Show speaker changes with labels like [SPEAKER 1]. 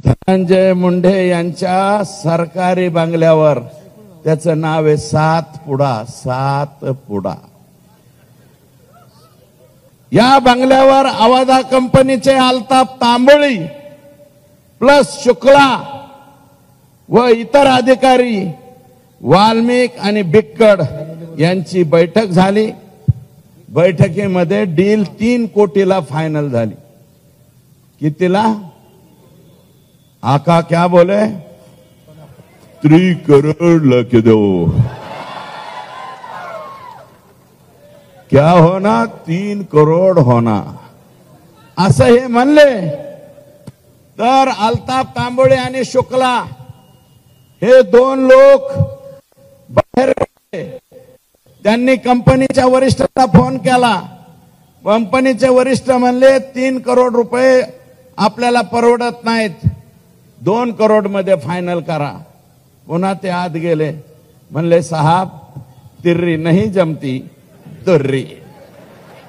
[SPEAKER 1] धनंजय मुंडे यांच्या सरकारी बंगल्यावर, त्याचं नाव आहे सातपुडा. या बंगल्यावर अवधा कंपनीचे अल्ताफ तांबोळी प्लस शुक्ला व इतर अधिकारी, वाल्मिक आणि बिक्कड यांची बैठक झाली. बैठकीमध्ये डील 3 कोटीला फायनल झाली. कितीला? आका क्या बोले? 3 करोड़ लग दो. क्या होना? 3 करोड़ होना, असं हे म्हणले. तर अल्ताफ तांबोळे आणि शुक्ला हे 2 लोक बाहेर गेले. त्यांनी कंपनीच्या वरिष्ठांना फोन केला. कंपनीचे वरिष्ठ म्हणले 3 करोड रुपये आपल्याला परवडत नाहीत, 2 करोड मध्ये फायनल करा. पुन्हा ते आत गेले, म्हणले साहब तिर्री नहीं जमती तुर्री.